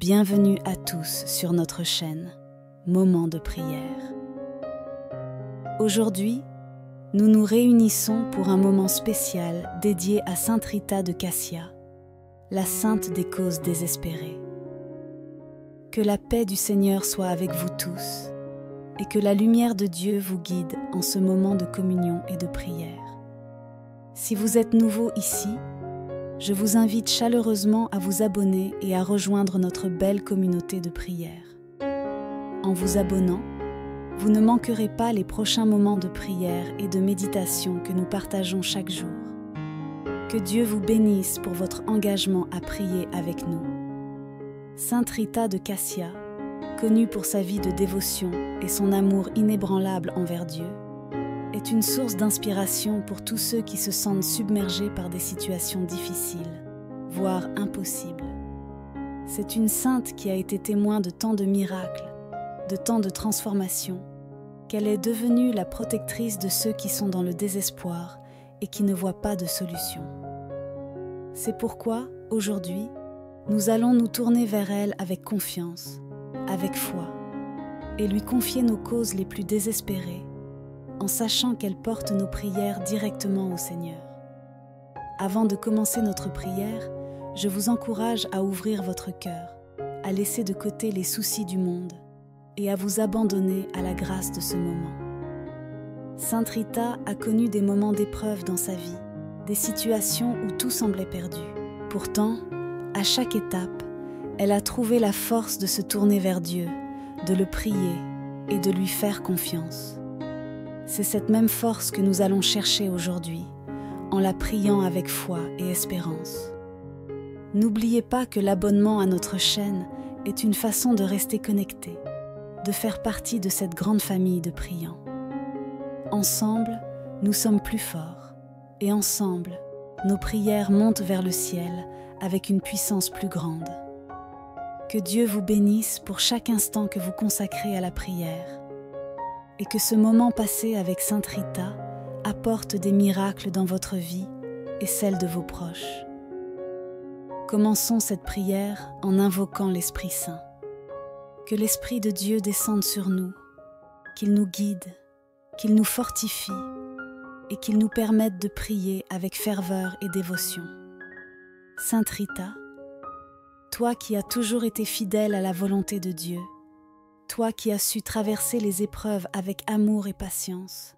Bienvenue à tous sur notre chaîne Moment de prière. Aujourd'hui, nous nous réunissons pour un moment spécial dédié à Sainte Rita de Cassia, la sainte des causes désespérées. Que la paix du Seigneur soit avec vous tous et que la lumière de Dieu vous guide en ce moment de communion et de prière. Si vous êtes nouveau ici, je vous invite chaleureusement à vous abonner et à rejoindre notre belle communauté de prière. En vous abonnant, vous ne manquerez pas les prochains moments de prière et de méditation que nous partageons chaque jour. Que Dieu vous bénisse pour votre engagement à prier avec nous. Sainte Rita de Cassia, connue pour sa vie de dévotion et son amour inébranlable envers Dieu, est une source d'inspiration pour tous ceux qui se sentent submergés par des situations difficiles, voire impossibles. C'est une sainte qui a été témoin de tant de miracles, de tant de transformations, qu'elle est devenue la protectrice de ceux qui sont dans le désespoir et qui ne voient pas de solution. C'est pourquoi, aujourd'hui, nous allons nous tourner vers elle avec confiance, avec foi, et lui confier nos causes les plus désespérées, en sachant qu'elle porte nos prières directement au Seigneur. Avant de commencer notre prière, je vous encourage à ouvrir votre cœur, à laisser de côté les soucis du monde et à vous abandonner à la grâce de ce moment. Sainte Rita a connu des moments d'épreuve dans sa vie, des situations où tout semblait perdu. Pourtant, à chaque étape, elle a trouvé la force de se tourner vers Dieu, de le prier et de lui faire confiance. C'est cette même force que nous allons chercher aujourd'hui, en la priant avec foi et espérance. N'oubliez pas que l'abonnement à notre chaîne est une façon de rester connecté, de faire partie de cette grande famille de priants. Ensemble, nous sommes plus forts, et ensemble, nos prières montent vers le ciel avec une puissance plus grande. Que Dieu vous bénisse pour chaque instant que vous consacrez à la prière, et que ce moment passé avec Sainte Rita apporte des miracles dans votre vie et celle de vos proches. Commençons cette prière en invoquant l'Esprit Saint. Que l'Esprit de Dieu descende sur nous, qu'il nous guide, qu'il nous fortifie et qu'il nous permette de prier avec ferveur et dévotion. Sainte Rita, toi qui as toujours été fidèle à la volonté de Dieu, toi qui as su traverser les épreuves avec amour et patience,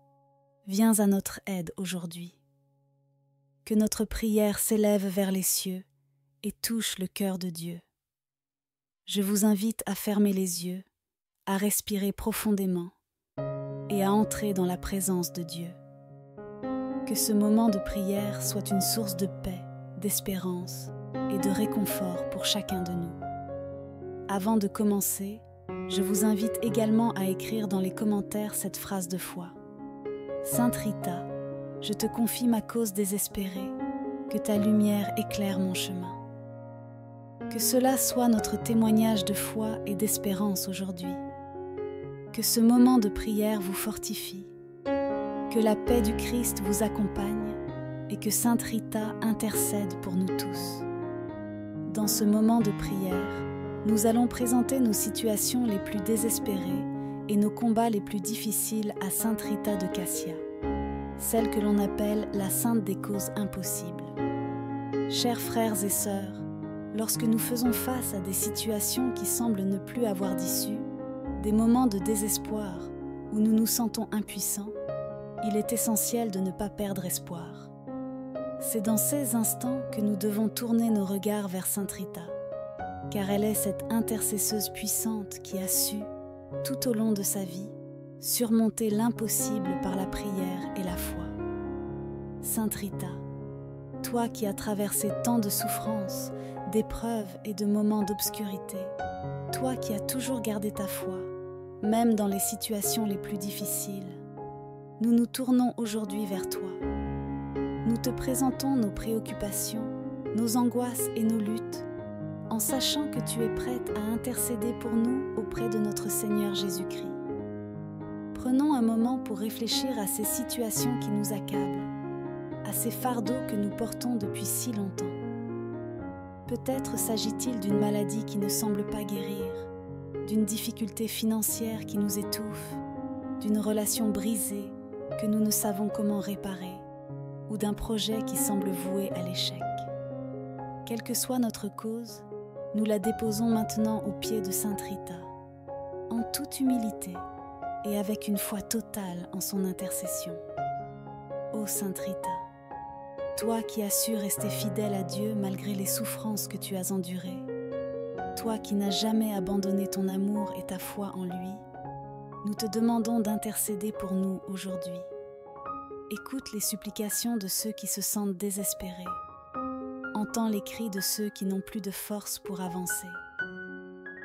viens à notre aide aujourd'hui. Que notre prière s'élève vers les cieux et touche le cœur de Dieu. Je vous invite à fermer les yeux, à respirer profondément et à entrer dans la présence de Dieu. Que ce moment de prière soit une source de paix, d'espérance et de réconfort pour chacun de nous. Avant de commencer, je vous invite également à écrire dans les commentaires cette phrase de foi. Sainte Rita, je te confie ma cause désespérée, que ta lumière éclaire mon chemin. Que cela soit notre témoignage de foi et d'espérance aujourd'hui. Que ce moment de prière vous fortifie. Que la paix du Christ vous accompagne et que Sainte Rita intercède pour nous tous. Dans ce moment de prière, nous allons présenter nos situations les plus désespérées et nos combats les plus difficiles à Sainte Rita de Cassia, celle que l'on appelle la sainte des causes impossibles. Chers frères et sœurs, lorsque nous faisons face à des situations qui semblent ne plus avoir d'issue, des moments de désespoir où nous nous sentons impuissants, il est essentiel de ne pas perdre espoir. C'est dans ces instants que nous devons tourner nos regards vers Sainte Rita, car elle est cette intercesseuse puissante qui a su, tout au long de sa vie, surmonter l'impossible par la prière et la foi. Sainte Rita, toi qui as traversé tant de souffrances, d'épreuves et de moments d'obscurité, toi qui as toujours gardé ta foi, même dans les situations les plus difficiles, nous nous tournons aujourd'hui vers toi. Nous te présentons nos préoccupations, nos angoisses et nos luttes, en sachant que tu es prête à intercéder pour nous auprès de notre Seigneur Jésus-Christ. Prenons un moment pour réfléchir à ces situations qui nous accablent, à ces fardeaux que nous portons depuis si longtemps. Peut-être s'agit-il d'une maladie qui ne semble pas guérir, d'une difficulté financière qui nous étouffe, d'une relation brisée que nous ne savons comment réparer, ou d'un projet qui semble voué à l'échec. Quelle que soit notre cause, nous la déposons maintenant aux pieds de Sainte Rita, en toute humilité et avec une foi totale en son intercession. Ô Sainte Rita, toi qui as su rester fidèle à Dieu malgré les souffrances que tu as endurées, toi qui n'as jamais abandonné ton amour et ta foi en lui, nous te demandons d'intercéder pour nous aujourd'hui. Écoute les supplications de ceux qui se sentent désespérés. Entends les cris de ceux qui n'ont plus de force pour avancer.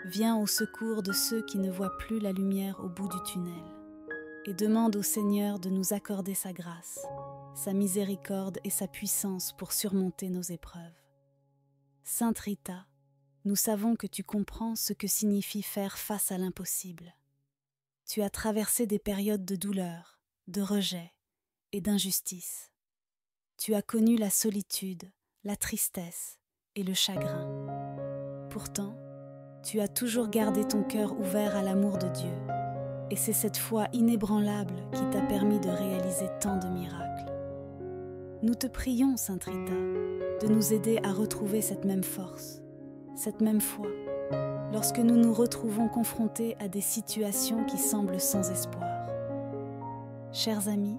Viens au secours de ceux qui ne voient plus la lumière au bout du tunnel. Et demande au Seigneur de nous accorder sa grâce, sa miséricorde et sa puissance pour surmonter nos épreuves. Sainte Rita, nous savons que tu comprends ce que signifie faire face à l'impossible. Tu as traversé des périodes de douleur, de rejet et d'injustice. Tu as connu la solitude, la tristesse et le chagrin. Pourtant, tu as toujours gardé ton cœur ouvert à l'amour de Dieu, et c'est cette foi inébranlable qui t'a permis de réaliser tant de miracles. Nous te prions, Sainte Rita, de nous aider à retrouver cette même force, cette même foi, lorsque nous nous retrouvons confrontés à des situations qui semblent sans espoir. Chers amis,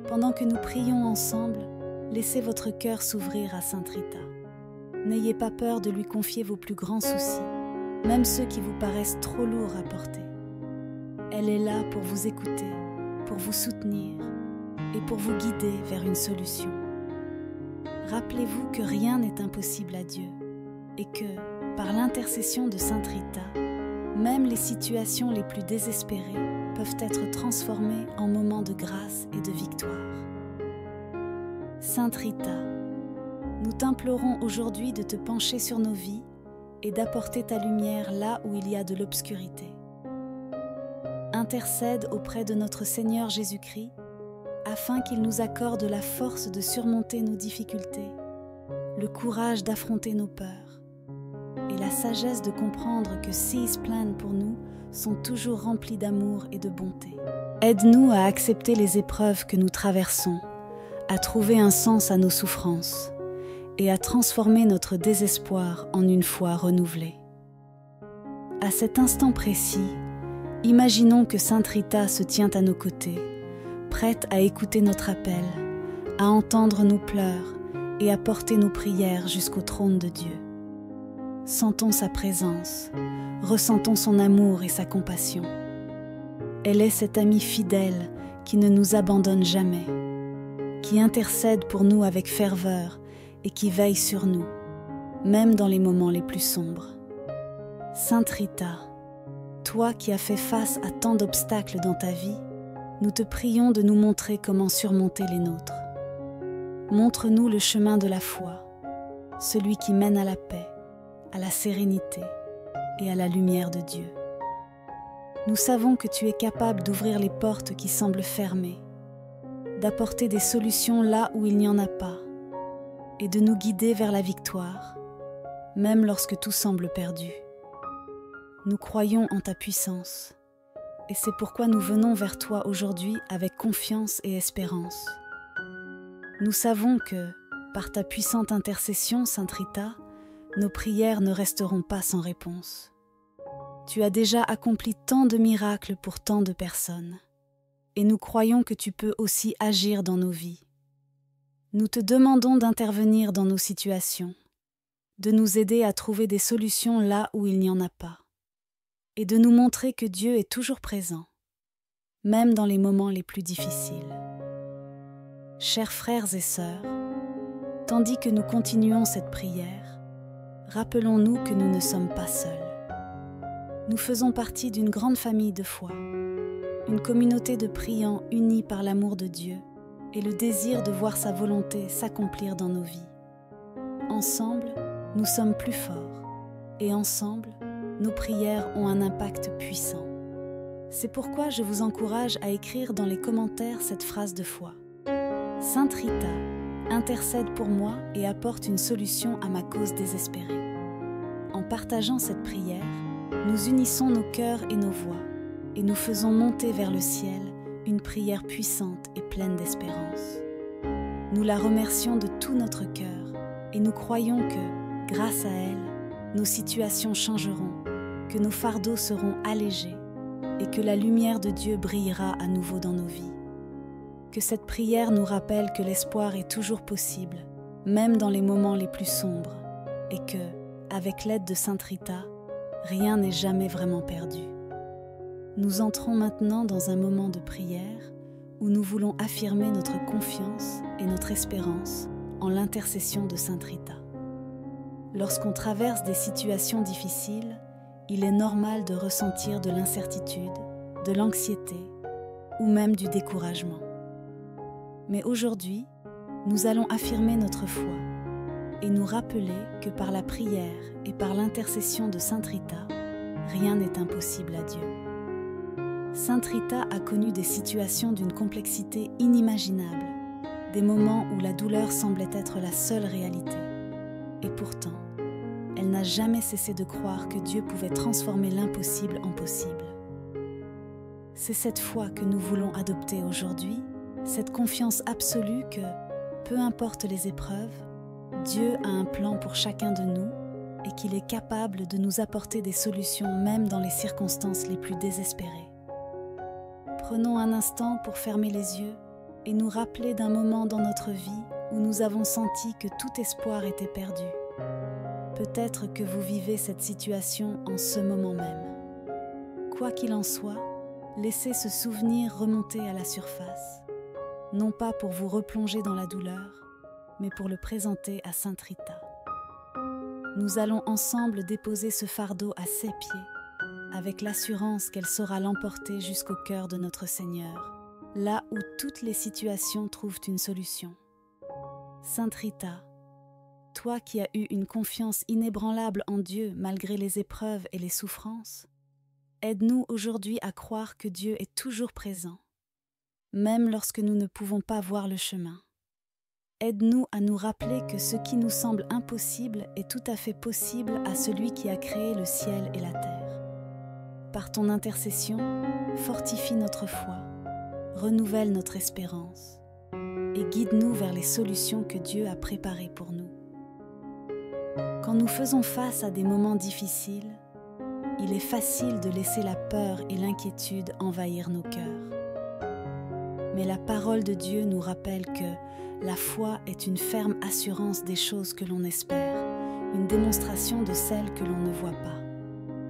pendant que nous prions ensemble, laissez votre cœur s'ouvrir à Sainte Rita. N'ayez pas peur de lui confier vos plus grands soucis, même ceux qui vous paraissent trop lourds à porter. Elle est là pour vous écouter, pour vous soutenir et pour vous guider vers une solution. Rappelez-vous que rien n'est impossible à Dieu et que, par l'intercession de Sainte Rita, même les situations les plus désespérées peuvent être transformées en moments de grâce et de victoire. Sainte Rita, nous t'implorons aujourd'hui de te pencher sur nos vies et d'apporter ta lumière là où il y a de l'obscurité. Intercède auprès de notre Seigneur Jésus-Christ afin qu'il nous accorde la force de surmonter nos difficultés, le courage d'affronter nos peurs et la sagesse de comprendre que ses plans pour nous sont toujours remplis d'amour et de bonté. Aide-nous à accepter les épreuves que nous traversons, à trouver un sens à nos souffrances et à transformer notre désespoir en une foi renouvelée. À cet instant précis, imaginons que Sainte Rita se tient à nos côtés, prête à écouter notre appel, à entendre nos pleurs et à porter nos prières jusqu'au trône de Dieu. Sentons sa présence, ressentons son amour et sa compassion. Elle est cette amie fidèle qui ne nous abandonne jamais, qui intercède pour nous avec ferveur et qui veille sur nous, même dans les moments les plus sombres. Sainte Rita, toi qui as fait face à tant d'obstacles dans ta vie, nous te prions de nous montrer comment surmonter les nôtres. Montre-nous le chemin de la foi, celui qui mène à la paix, à la sérénité et à la lumière de Dieu. Nous savons que tu es capable d'ouvrir les portes qui semblent fermées, d'apporter des solutions là où il n'y en a pas, et de nous guider vers la victoire, même lorsque tout semble perdu. Nous croyons en ta puissance, et c'est pourquoi nous venons vers toi aujourd'hui avec confiance et espérance. Nous savons que, par ta puissante intercession, Sainte Rita, nos prières ne resteront pas sans réponse. Tu as déjà accompli tant de miracles pour tant de personnes, et nous croyons que tu peux aussi agir dans nos vies. Nous te demandons d'intervenir dans nos situations, de nous aider à trouver des solutions là où il n'y en a pas, et de nous montrer que Dieu est toujours présent, même dans les moments les plus difficiles. Chers frères et sœurs, tandis que nous continuons cette prière, rappelons-nous que nous ne sommes pas seuls. Nous faisons partie d'une grande famille de foi, une communauté de priants unis par l'amour de Dieu et le désir de voir sa volonté s'accomplir dans nos vies. Ensemble, nous sommes plus forts, et ensemble, nos prières ont un impact puissant. C'est pourquoi je vous encourage à écrire dans les commentaires cette phrase de foi. Sainte Rita, intercède pour moi et apporte une solution à ma cause désespérée. En partageant cette prière, nous unissons nos cœurs et nos voix, et nous faisons monter vers le ciel une prière puissante et pleine d'espérance. Nous la remercions de tout notre cœur, et nous croyons que, grâce à elle, nos situations changeront, que nos fardeaux seront allégés, et que la lumière de Dieu brillera à nouveau dans nos vies. Que cette prière nous rappelle que l'espoir est toujours possible, même dans les moments les plus sombres, et que, avec l'aide de Sainte Rita, rien n'est jamais vraiment perdu. Nous entrons maintenant dans un moment de prière où nous voulons affirmer notre confiance et notre espérance en l'intercession de Sainte Rita. Lorsqu'on traverse des situations difficiles, il est normal de ressentir de l'incertitude, de l'anxiété ou même du découragement. Mais aujourd'hui, nous allons affirmer notre foi et nous rappeler que par la prière et par l'intercession de Sainte Rita, rien n'est impossible à Dieu. Sainte Rita a connu des situations d'une complexité inimaginable, des moments où la douleur semblait être la seule réalité. Et pourtant, elle n'a jamais cessé de croire que Dieu pouvait transformer l'impossible en possible. C'est cette foi que nous voulons adopter aujourd'hui, cette confiance absolue que, peu importe les épreuves, Dieu a un plan pour chacun de nous et qu'il est capable de nous apporter des solutions même dans les circonstances les plus désespérées. Prenons un instant pour fermer les yeux et nous rappeler d'un moment dans notre vie où nous avons senti que tout espoir était perdu. Peut-être que vous vivez cette situation en ce moment même. Quoi qu'il en soit, laissez ce souvenir remonter à la surface, non pas pour vous replonger dans la douleur, mais pour le présenter à Sainte Rita. Nous allons ensemble déposer ce fardeau à ses pieds, avec l'assurance qu'elle saura l'emporter jusqu'au cœur de notre Seigneur, là où toutes les situations trouvent une solution. Sainte Rita, toi qui as eu une confiance inébranlable en Dieu malgré les épreuves et les souffrances, aide-nous aujourd'hui à croire que Dieu est toujours présent, même lorsque nous ne pouvons pas voir le chemin. Aide-nous à nous rappeler que ce qui nous semble impossible est tout à fait possible à celui qui a créé le ciel et la terre. Par ton intercession, fortifie notre foi, renouvelle notre espérance et guide-nous vers les solutions que Dieu a préparées pour nous. Quand nous faisons face à des moments difficiles, il est facile de laisser la peur et l'inquiétude envahir nos cœurs. Mais la parole de Dieu nous rappelle que la foi est une ferme assurance des choses que l'on espère, une démonstration de celles que l'on ne voit pas.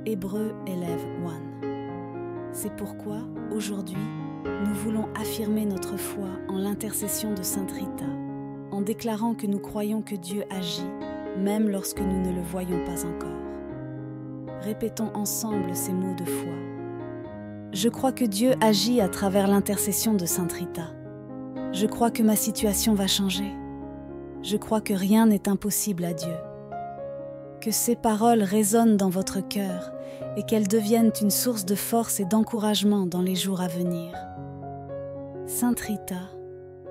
Hébreux 11:1. C'est pourquoi, aujourd'hui, nous voulons affirmer notre foi en l'intercession de Sainte Rita, en déclarant que nous croyons que Dieu agit, même lorsque nous ne le voyons pas encore. Répétons ensemble ces mots de foi. Je crois que Dieu agit à travers l'intercession de Sainte Rita. Je crois que ma situation va changer. Je crois que rien n'est impossible à Dieu. Que ces paroles résonnent dans votre cœur et qu'elles deviennent une source de force et d'encouragement dans les jours à venir. Sainte Rita,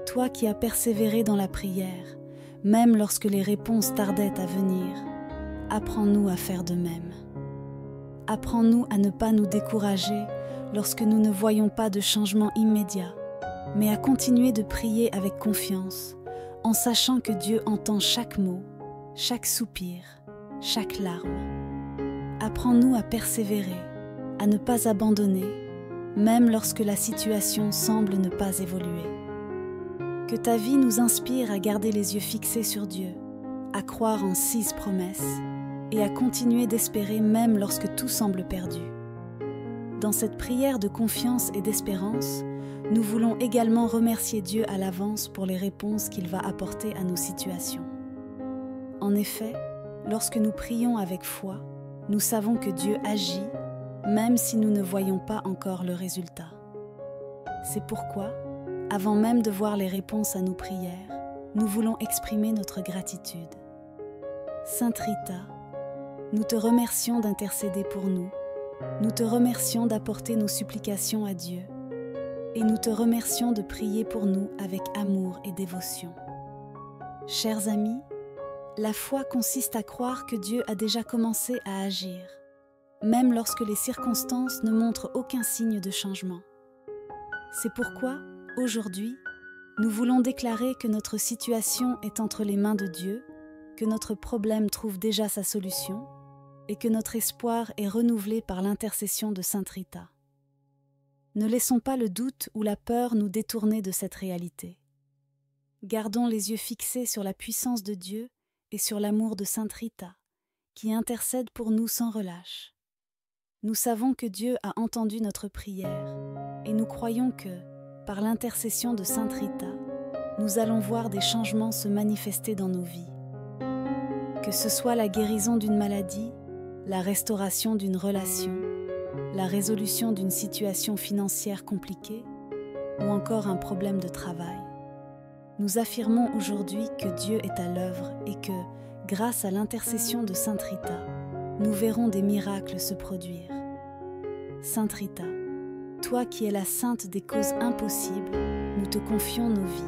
toi qui as persévéré dans la prière, même lorsque les réponses tardaient à venir, apprends-nous à faire de même. Apprends-nous à ne pas nous décourager lorsque nous ne voyons pas de changement immédiat, mais à continuer de prier avec confiance, en sachant que Dieu entend chaque mot, chaque soupir, chaque larme. Apprends-nous à persévérer, à ne pas abandonner, même lorsque la situation semble ne pas évoluer. Que ta vie nous inspire à garder les yeux fixés sur Dieu, à croire en 6 promesses et à continuer d'espérer même lorsque tout semble perdu. Dans cette prière de confiance et d'espérance, nous voulons également remercier Dieu à l'avance pour les réponses qu'il va apporter à nos situations. En effet, lorsque nous prions avec foi, nous savons que Dieu agit, même si nous ne voyons pas encore le résultat. C'est pourquoi, avant même de voir les réponses à nos prières, nous voulons exprimer notre gratitude. Sainte Rita, nous te remercions d'intercéder pour nous, nous te remercions d'apporter nos supplications à Dieu, et nous te remercions de prier pour nous avec amour et dévotion. Chers amis, la foi consiste à croire que Dieu a déjà commencé à agir, même lorsque les circonstances ne montrent aucun signe de changement. C'est pourquoi, aujourd'hui, nous voulons déclarer que notre situation est entre les mains de Dieu, que notre problème trouve déjà sa solution et que notre espoir est renouvelé par l'intercession de Sainte Rita. Ne laissons pas le doute ou la peur nous détourner de cette réalité. Gardons les yeux fixés sur la puissance de Dieu et sur l'amour de Sainte Rita, qui intercède pour nous sans relâche. Nous savons que Dieu a entendu notre prière et nous croyons que, par l'intercession de Sainte Rita, nous allons voir des changements se manifester dans nos vies. Que ce soit la guérison d'une maladie, la restauration d'une relation, la résolution d'une situation financière compliquée ou encore un problème de travail. Nous affirmons aujourd'hui que Dieu est à l'œuvre et que, grâce à l'intercession de Sainte Rita, nous verrons des miracles se produire. Sainte Rita, toi qui es la sainte des causes impossibles, nous te confions nos vies.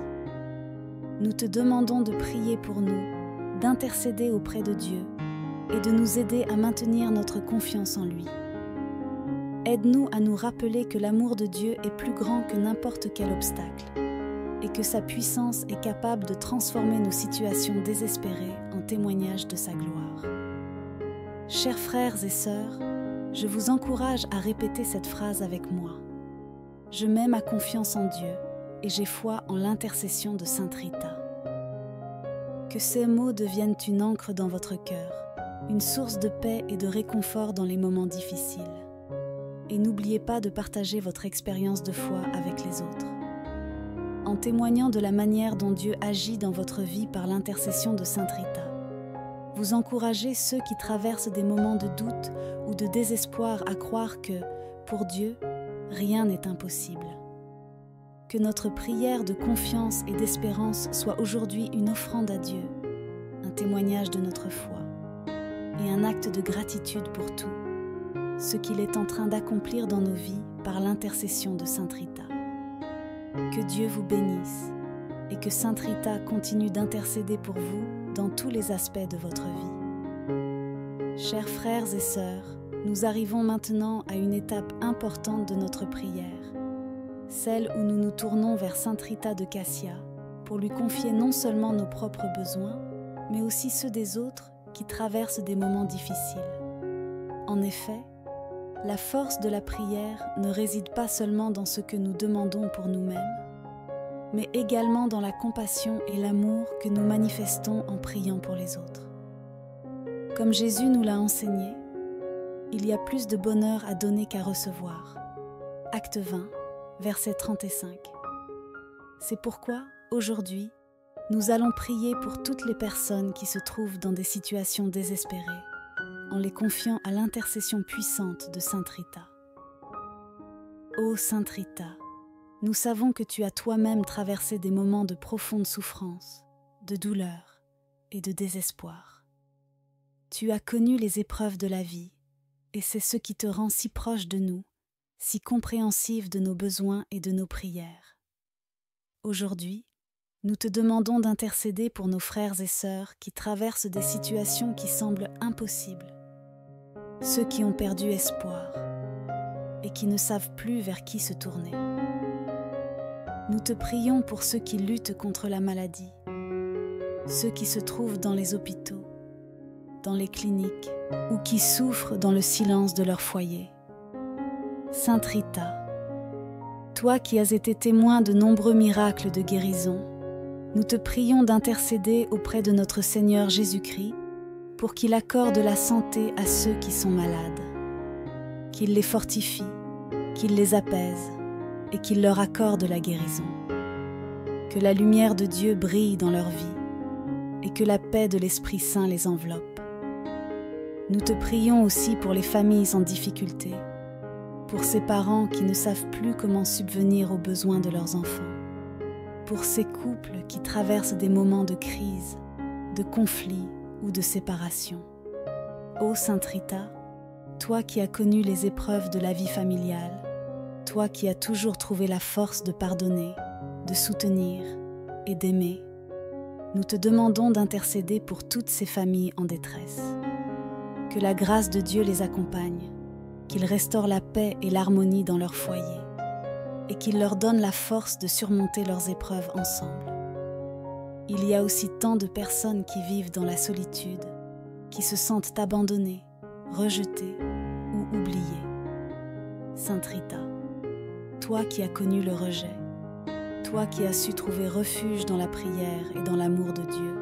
Nous te demandons de prier pour nous, d'intercéder auprès de Dieu et de nous aider à maintenir notre confiance en lui. Aide-nous à nous rappeler que l'amour de Dieu est plus grand que n'importe quel obstacle et que sa puissance est capable de transformer nos situations désespérées en témoignage de sa gloire. Chers frères et sœurs, je vous encourage à répéter cette phrase avec moi. Je mets ma confiance en Dieu et j'ai foi en l'intercession de Sainte Rita. Que ces mots deviennent une encre dans votre cœur, une source de paix et de réconfort dans les moments difficiles. Et n'oubliez pas de partager votre expérience de foi avec les autres. En témoignant de la manière dont Dieu agit dans votre vie par l'intercession de Sainte Rita, vous encouragez ceux qui traversent des moments de doute ou de désespoir à croire que, pour Dieu, rien n'est impossible. Que notre prière de confiance et d'espérance soit aujourd'hui une offrande à Dieu, un témoignage de notre foi et un acte de gratitude pour tout ce qu'il est en train d'accomplir dans nos vies par l'intercession de Sainte Rita. Que Dieu vous bénisse et que Sainte Rita continue d'intercéder pour vous dans tous les aspects de votre vie. Chers frères et sœurs, nous arrivons maintenant à une étape importante de notre prière, celle où nous nous tournons vers Sainte Rita de Cassia pour lui confier non seulement nos propres besoins, mais aussi ceux des autres qui traversent des moments difficiles. En effet, la force de la prière ne réside pas seulement dans ce que nous demandons pour nous-mêmes, mais également dans la compassion et l'amour que nous manifestons en priant pour les autres. Comme Jésus nous l'a enseigné, il y a plus de bonheur à donner qu'à recevoir. Acte 20, verset 35. C'est pourquoi, aujourd'hui, nous allons prier pour toutes les personnes qui se trouvent dans des situations désespérées, en les confiant à l'intercession puissante de Sainte Rita. Ô Sainte Rita, nous savons que tu as toi-même traversé des moments de profonde souffrance, de douleur et de désespoir. Tu as connu les épreuves de la vie, et c'est ce qui te rend si proche de nous, si compréhensive de nos besoins et de nos prières. Aujourd'hui, nous te demandons d'intercéder pour nos frères et sœurs qui traversent des situations qui semblent impossibles, ceux qui ont perdu espoir et qui ne savent plus vers qui se tourner. Nous te prions pour ceux qui luttent contre la maladie, ceux qui se trouvent dans les hôpitaux, dans les cliniques ou qui souffrent dans le silence de leur foyer. Sainte Rita, toi qui as été témoin de nombreux miracles de guérison, nous te prions d'intercéder auprès de notre Seigneur Jésus-Christ pour qu'il accorde la santé à ceux qui sont malades, qu'il les fortifie, qu'il les apaise et qu'il leur accorde la guérison. Que la lumière de Dieu brille dans leur vie et que la paix de l'Esprit Saint les enveloppe. Nous te prions aussi pour les familles en difficulté, pour ces parents qui ne savent plus comment subvenir aux besoins de leurs enfants, pour ces couples qui traversent des moments de crise, de conflit ou de séparation. Ô Sainte Rita, toi qui as connu les épreuves de la vie familiale, toi qui as toujours trouvé la force de pardonner, de soutenir et d'aimer, nous te demandons d'intercéder pour toutes ces familles en détresse. Que la grâce de Dieu les accompagne, qu'il restaure la paix et l'harmonie dans leur foyer, et qu'il leur donne la force de surmonter leurs épreuves ensemble. Il y a aussi tant de personnes qui vivent dans la solitude, qui se sentent abandonnées, rejetées ou oubliées. Sainte Rita, toi qui as connu le rejet, toi qui as su trouver refuge dans la prière et dans l'amour de Dieu,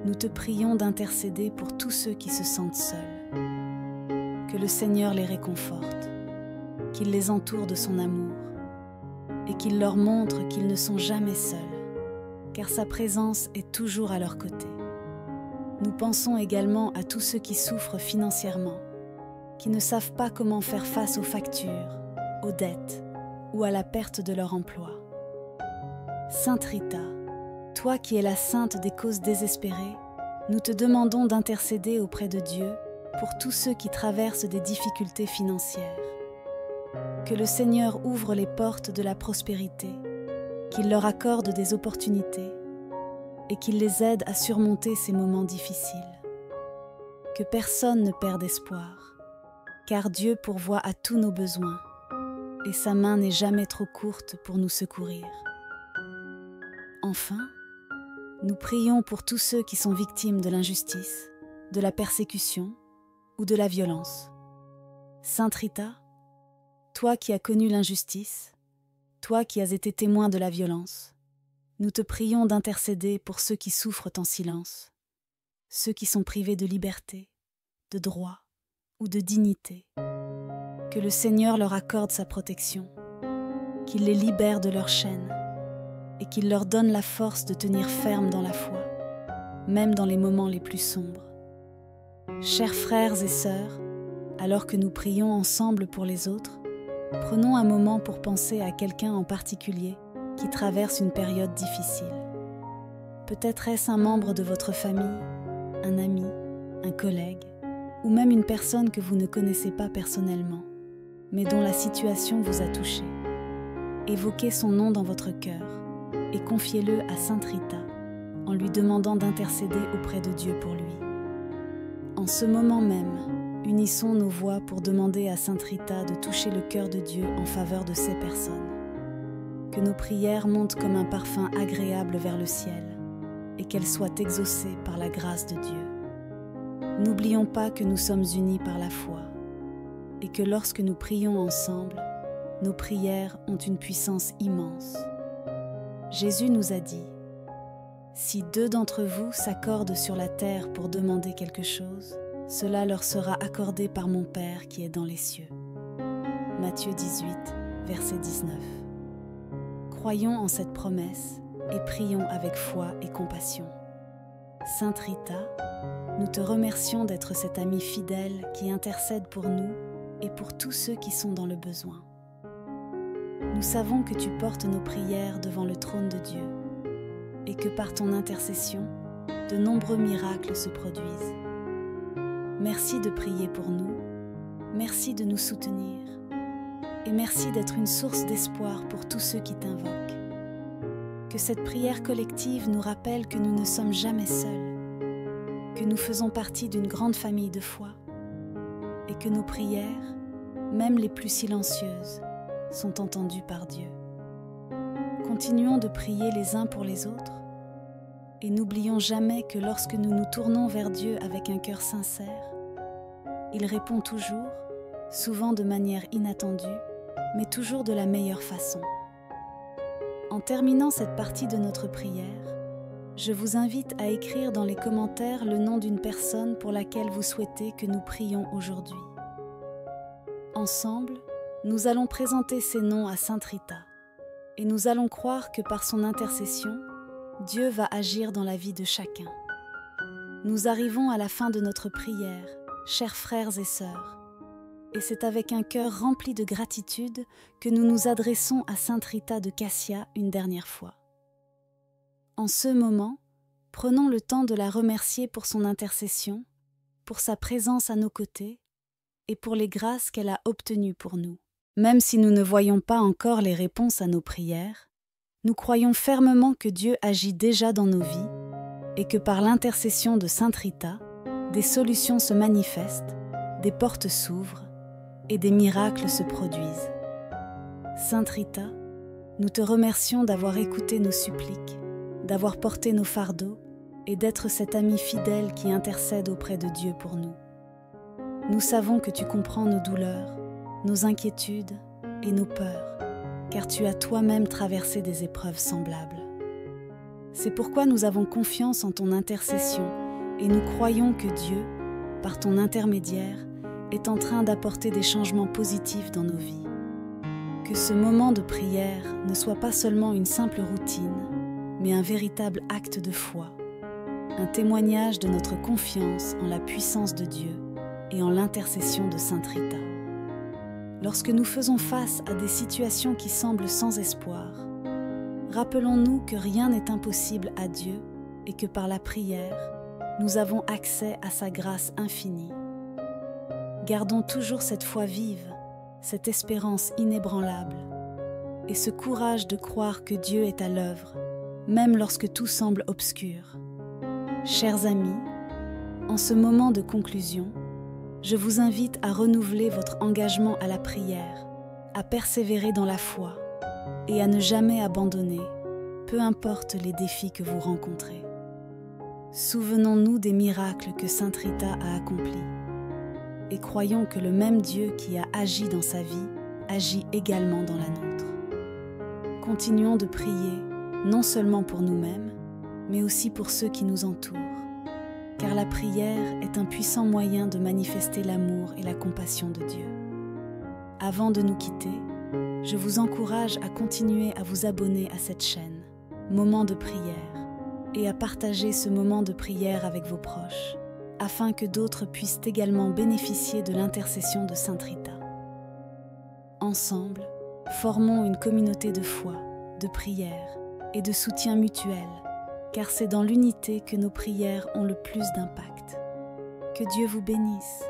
nous te prions d'intercéder pour tous ceux qui se sentent seuls. Que le Seigneur les réconforte, qu'il les entoure de son amour et qu'il leur montre qu'ils ne sont jamais seuls, car sa présence est toujours à leur côté. Nous pensons également à tous ceux qui souffrent financièrement, qui ne savent pas comment faire face aux factures, aux dettes ou à la perte de leur emploi. Sainte Rita, toi qui es la sainte des causes désespérées, nous te demandons d'intercéder auprès de Dieu pour tous ceux qui traversent des difficultés financières. Que le Seigneur ouvre les portes de la prospérité, qu'il leur accorde des opportunités et qu'il les aide à surmonter ces moments difficiles. Que personne ne perde espoir, car Dieu pourvoit à tous nos besoins et sa main n'est jamais trop courte pour nous secourir. Enfin, nous prions pour tous ceux qui sont victimes de l'injustice, de la persécution ou de la violence. Sainte Rita, toi qui as connu l'injustice, toi qui as été témoin de la violence, nous te prions d'intercéder pour ceux qui souffrent en silence, ceux qui sont privés de liberté, de droit ou de dignité. Que le Seigneur leur accorde sa protection, qu'il les libère de leurs chaînes et qu'il leur donne la force de tenir ferme dans la foi, même dans les moments les plus sombres. Chers frères et sœurs, alors que nous prions ensemble pour les autres, prenons un moment pour penser à quelqu'un en particulier qui traverse une période difficile. Peut-être est-ce un membre de votre famille, un ami, un collègue, ou même une personne que vous ne connaissez pas personnellement, mais dont la situation vous a touché. Évoquez son nom dans votre cœur et confiez-le à Sainte Rita en lui demandant d'intercéder auprès de Dieu pour lui. En ce moment même, unissons nos voix pour demander à Sainte Rita de toucher le cœur de Dieu en faveur de ces personnes. Que nos prières montent comme un parfum agréable vers le ciel et qu'elles soient exaucées par la grâce de Dieu. N'oublions pas que nous sommes unis par la foi et que lorsque nous prions ensemble, nos prières ont une puissance immense. Jésus nous a dit « Si 2 d'entre vous s'accordent sur la terre pour demander quelque chose, cela leur sera accordé par mon Père qui est dans les cieux. » Matthieu 18, verset 19. Croyons en cette promesse et prions avec foi et compassion. Sainte Rita, nous te remercions d'être cette amie fidèle qui intercède pour nous et pour tous ceux qui sont dans le besoin. Nous savons que tu portes nos prières devant le trône de Dieu et que par ton intercession, de nombreux miracles se produisent. Merci de prier pour nous, merci de nous soutenir et merci d'être une source d'espoir pour tous ceux qui t'invoquent. Que cette prière collective nous rappelle que nous ne sommes jamais seuls, que nous faisons partie d'une grande famille de foi et que nos prières, même les plus silencieuses, sont entendues par Dieu. Continuons de prier les uns pour les autres et n'oublions jamais que lorsque nous nous tournons vers Dieu avec un cœur sincère, il répond toujours, souvent de manière inattendue, mais toujours de la meilleure façon. En terminant cette partie de notre prière, je vous invite à écrire dans les commentaires le nom d'une personne pour laquelle vous souhaitez que nous prions aujourd'hui. Ensemble, nous allons présenter ces noms à Sainte Rita et nous allons croire que par son intercession, Dieu va agir dans la vie de chacun. Nous arrivons à la fin de notre prière, chers frères et sœurs, et c'est avec un cœur rempli de gratitude que nous nous adressons à Sainte Rita de Cassia une dernière fois. En ce moment, prenons le temps de la remercier pour son intercession, pour sa présence à nos côtés et pour les grâces qu'elle a obtenues pour nous. Même si nous ne voyons pas encore les réponses à nos prières, nous croyons fermement que Dieu agit déjà dans nos vies et que par l'intercession de Sainte Rita, des solutions se manifestent, des portes s'ouvrent et des miracles se produisent. Sainte Rita, nous te remercions d'avoir écouté nos suppliques, d'avoir porté nos fardeaux et d'être cette amie fidèle qui intercède auprès de Dieu pour nous. Nous savons que tu comprends nos douleurs, nos inquiétudes et nos peurs, car tu as toi-même traversé des épreuves semblables. C'est pourquoi nous avons confiance en ton intercession et nous croyons que Dieu, par ton intermédiaire, est en train d'apporter des changements positifs dans nos vies. Que ce moment de prière ne soit pas seulement une simple routine, mais un véritable acte de foi, un témoignage de notre confiance en la puissance de Dieu et en l'intercession de Sainte Rita. Lorsque nous faisons face à des situations qui semblent sans espoir, rappelons-nous que rien n'est impossible à Dieu et que par la prière, nous avons accès à sa grâce infinie. Gardons toujours cette foi vive, cette espérance inébranlable et ce courage de croire que Dieu est à l'œuvre, même lorsque tout semble obscur. Chers amis, en ce moment de conclusion, je vous invite à renouveler votre engagement à la prière, à persévérer dans la foi et à ne jamais abandonner, peu importe les défis que vous rencontrez. Souvenons-nous des miracles que Sainte Rita a accomplis et croyons que le même Dieu qui a agi dans sa vie agit également dans la nôtre. Continuons de prier, non seulement pour nous-mêmes, mais aussi pour ceux qui nous entourent, car la prière est un puissant moyen de manifester l'amour et la compassion de Dieu. Avant de nous quitter, je vous encourage à continuer à vous abonner à cette chaîne, Moment de prière, et à partager ce moment de prière avec vos proches, afin que d'autres puissent également bénéficier de l'intercession de Sainte Rita. Ensemble, formons une communauté de foi, de prière et de soutien mutuel, car c'est dans l'unité que nos prières ont le plus d'impact. Que Dieu vous bénisse,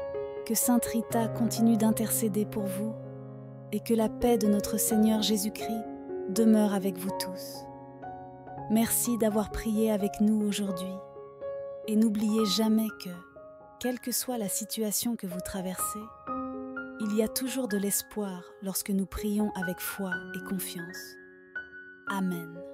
que Sainte Rita continue d'intercéder pour vous, et que la paix de notre Seigneur Jésus-Christ demeure avec vous tous. Merci d'avoir prié avec nous aujourd'hui, et n'oubliez jamais que, quelle que soit la situation que vous traversez, il y a toujours de l'espoir lorsque nous prions avec foi et confiance. Amen.